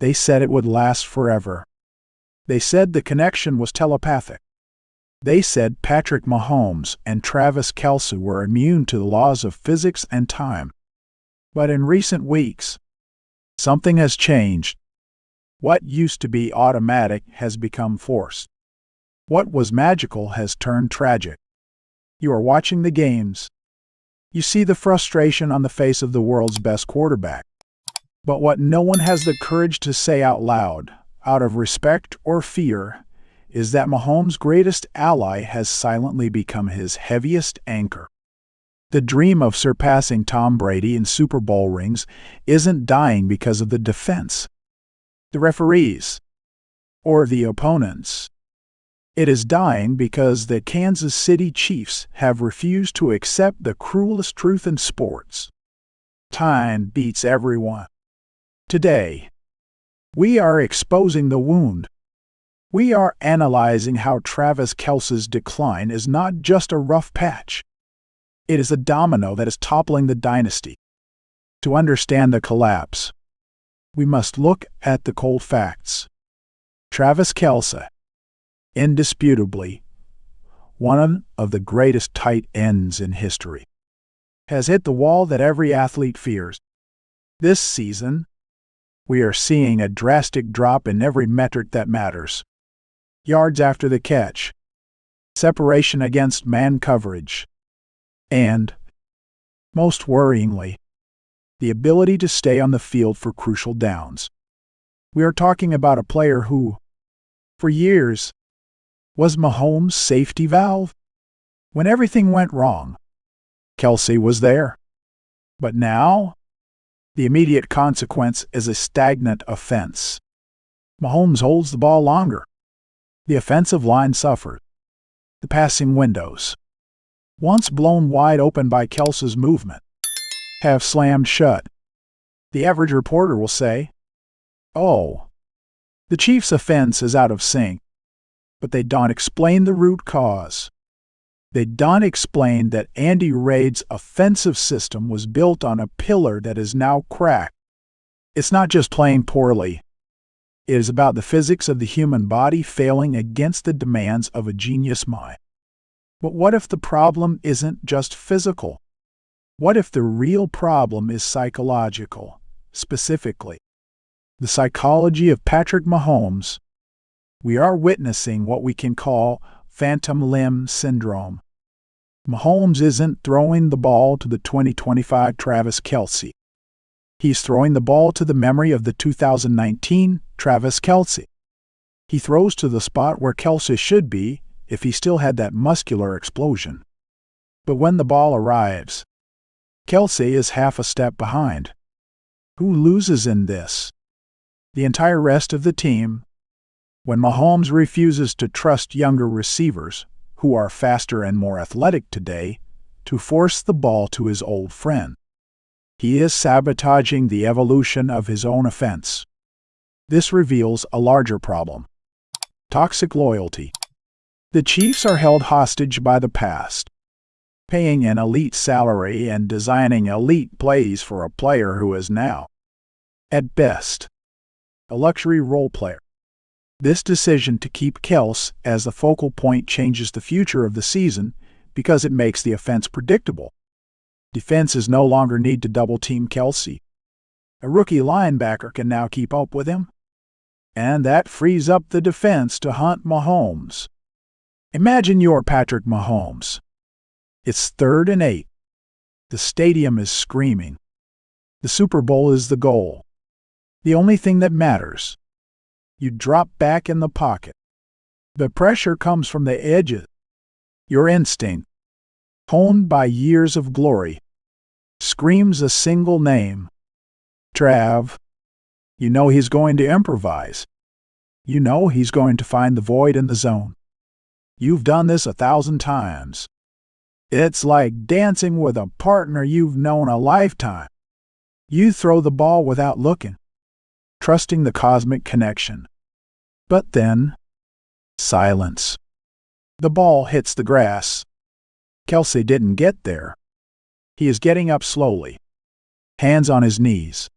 They said it would last forever. They said the connection was telepathic. They said Patrick Mahomes and Travis Kelce were immune to the laws of physics and time. But in recent weeks, something has changed. What used to be automatic has become forced. What was magical has turned tragic. You are watching the games. You see the frustration on the face of the world's best quarterback. But what no one has the courage to say out loud, out of respect or fear, is that Mahomes' greatest ally has silently become his heaviest anchor. The dream of surpassing Tom Brady in Super Bowl rings isn't dying because of the defense, the referees, or the opponents. It is dying because the Kansas City Chiefs have refused to accept the cruelest truth in sports. Time beats everyone. Today, we are exposing the wound. We are analyzing how Travis Kelce's decline is not just a rough patch. It is a domino that is toppling the dynasty. To understand the collapse, we must look at the cold facts. Travis Kelce, indisputably one of the greatest tight ends in history, has hit the wall that every athlete fears. This season, we are seeing a drastic drop in every metric that matters. Yards after the catch, separation against man coverage, and, most worryingly, the ability to stay on the field for crucial downs. We are talking about a player who, for years, was Mahomes' safety valve. When everything went wrong, Kelce was there. But now, the immediate consequence is a stagnant offense. Mahomes holds the ball longer. The offensive line suffered. The passing windows, once blown wide open by Kelce's movement, have slammed shut. The average reporter will say, "Oh, the Chiefs' offense is out of sync." But they don't explain the root cause. They don't explain that Andy Reid's offensive system was built on a pillar that is now cracked. It's not just playing poorly. It is about the physics of the human body failing against the demands of a genius mind. But what if the problem isn't just physical? What if the real problem is psychological, specifically the psychology of Patrick Mahomes? We are witnessing what we can call phantom limb syndrome. Mahomes isn't throwing the ball to the 2025 Travis Kelce. He's throwing the ball to the memory of the 2019 Travis Kelce. He throws to the spot where Kelce should be if he still had that muscular explosion. But when the ball arrives, Kelce is half a step behind. Who loses in this? The entire rest of the team. When Mahomes refuses to trust younger receivers, who are faster and more athletic today, to force the ball to his old friend, he is sabotaging the evolution of his own offense. This reveals a larger problem: toxic loyalty. The Chiefs are held hostage by the past, paying an elite salary and designing elite plays for a player who is now, at best, a luxury role player. This decision to keep Kelce as the focal point changes the future of the season because it makes the offense predictable. Defenses no longer need to double-team Kelce. A rookie linebacker can now keep up with him, and that frees up the defense to hunt Mahomes. Imagine you're Patrick Mahomes. It's 3rd and 8. The stadium is screaming. The Super Bowl is the goal. The only thing that matters. You drop back in the pocket. The pressure comes from the edges. Your instinct, honed by years of glory, screams a single name. Trav. You know he's going to improvise. You know he's going to find the void in the zone. You've done this 1,000 times. It's like dancing with a partner you've known a lifetime. You throw the ball without looking, trusting the cosmic connection. But then, silence. The ball hits the grass. Kelce didn't get there. He is getting up slowly, hands on his knees,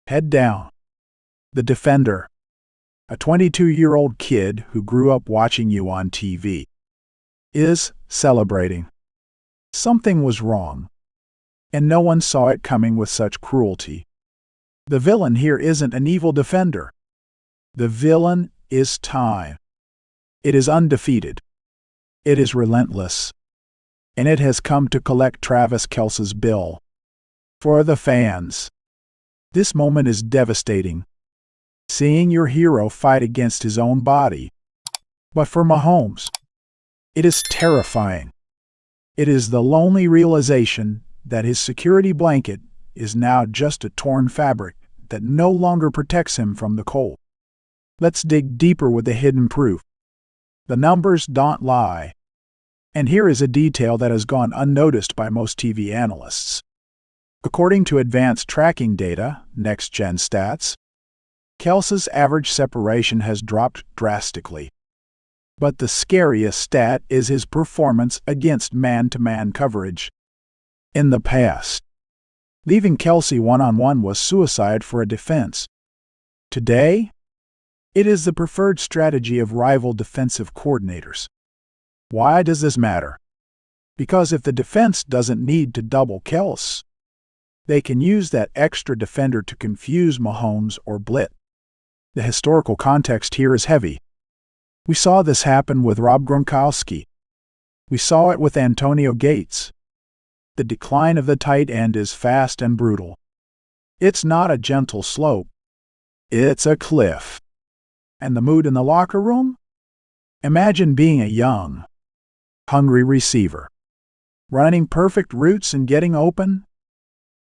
head down. The defender, a 22-year-old kid who grew up watching you on TV, is celebrating. Something was wrong, and no one saw it coming with such cruelty. The villain here isn't an evil defender. The villain is time. It is undefeated. It is relentless. And it has come to collect Travis Kelce's bill. For the fans, this moment is devastating. Seeing your hero fight against his own body. But for Mahomes, it is terrifying. It is the lonely realization that his security blanket is now just a torn fabric that no longer protects him from the cold. Let's dig deeper with the hidden proof. The numbers don't lie. And here is a detail that has gone unnoticed by most TV analysts. According to advanced tracking data, next-gen stats, Kelce's average separation has dropped drastically. But the scariest stat is his performance against man-to-man coverage. In the past, leaving Kelce one-on-one was suicide for a defense. Today, it is the preferred strategy of rival defensive coordinators. Why does this matter? Because if the defense doesn't need to double Kelce, they can use that extra defender to confuse Mahomes or blitz. The historical context here is heavy. We saw this happen with Rob Gronkowski. We saw it with Antonio Gates. The decline of the tight end is fast and brutal. It's not a gentle slope. It's a cliff. And the mood in the locker room? Imagine being a young, hungry receiver, running perfect routes and getting open,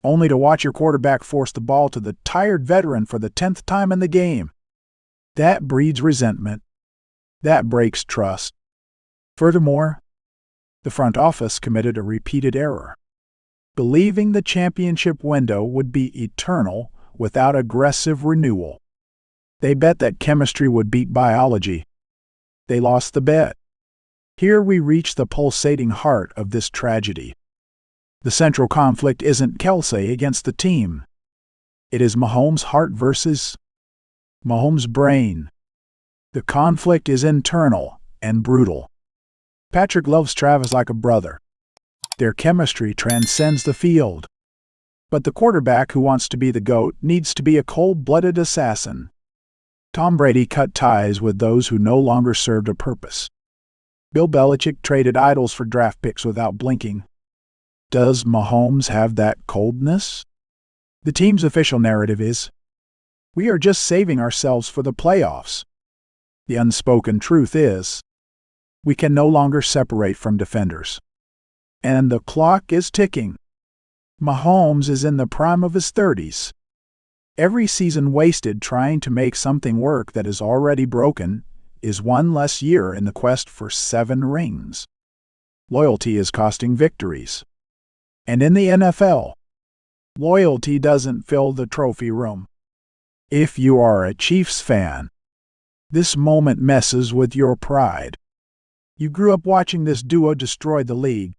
only to watch your quarterback force the ball to the tired veteran for the 10th time in the game. That breeds resentment. That breaks trust. Furthermore, the front office committed a repeated error, believing the championship window would be eternal without aggressive renewal. They bet that chemistry would beat biology. They lost the bet. Here we reach the pulsating heart of this tragedy. The central conflict isn't Kelce against the team. It is Mahomes' heart versus Mahomes' brain. The conflict is internal and brutal. Patrick loves Travis like a brother. Their chemistry transcends the field. But the quarterback who wants to be the GOAT needs to be a cold-blooded assassin. Tom Brady cut ties with those who no longer served a purpose. Bill Belichick traded idols for draft picks without blinking. Does Mahomes have that coldness? The team's official narrative is, "We are just saving ourselves for the playoffs." The unspoken truth is, we can no longer separate from defenders. And the clock is ticking. Mahomes is in the prime of his 30s. Every season wasted trying to make something work that is already broken is one less year in the quest for 7 rings. Loyalty is costing victories. And in the NFL, loyalty doesn't fill the trophy room. If you are a Chiefs fan, this moment messes with your pride. You grew up watching this duo destroy the league.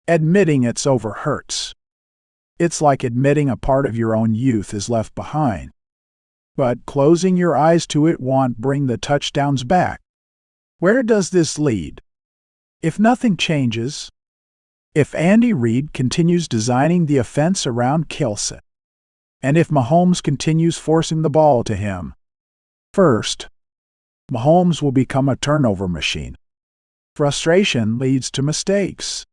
Admitting it's over hurts. It's like admitting a part of your own youth is left behind. But closing your eyes to it won't bring the touchdowns back. Where does this lead? If nothing changes, if Andy Reid continues designing the offense around Kelce, and if Mahomes continues forcing the ball to him, first, Mahomes will become a turnover machine. Frustration leads to mistakes.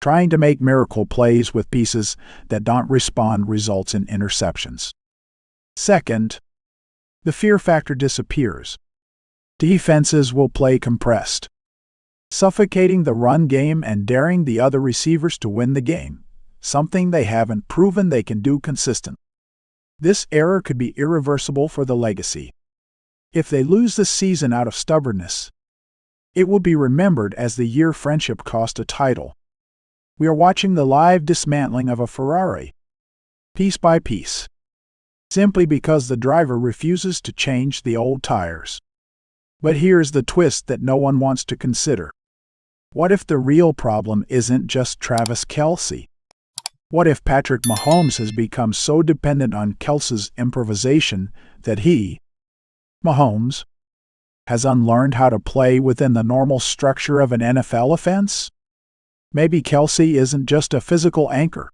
Trying to make miracle plays with pieces that don't respond results in interceptions. Second, the fear factor disappears. Defenses will play compressed, suffocating the run game and daring the other receivers to win the game, something they haven't proven they can do consistently. This error could be irreversible for the legacy. If they lose the season out of stubbornness, it will be remembered as the year friendship cost a title. We are watching the live dismantling of a Ferrari, piece by piece, simply because the driver refuses to change the old tires. But here's the twist that no one wants to consider. What if the real problem isn't just Travis Kelce? What if Patrick Mahomes has become so dependent on Kelce's improvisation that he, Mahomes, has unlearned how to play within the normal structure of an NFL offense? Maybe Kelce isn't just a physical anchor.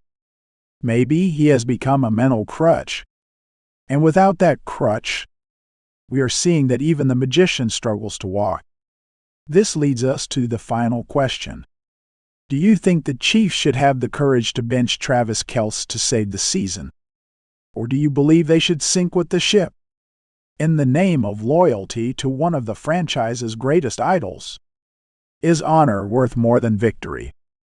Maybe he has become a mental crutch. And without that crutch, we are seeing that even the magician struggles to walk. This leads us to the final question. Do you think the Chiefs should have the courage to bench Travis Kelce to save the season? Or do you believe they should sink with the ship in the name of loyalty to one of the franchise's greatest idols? Is honor worth more than victory?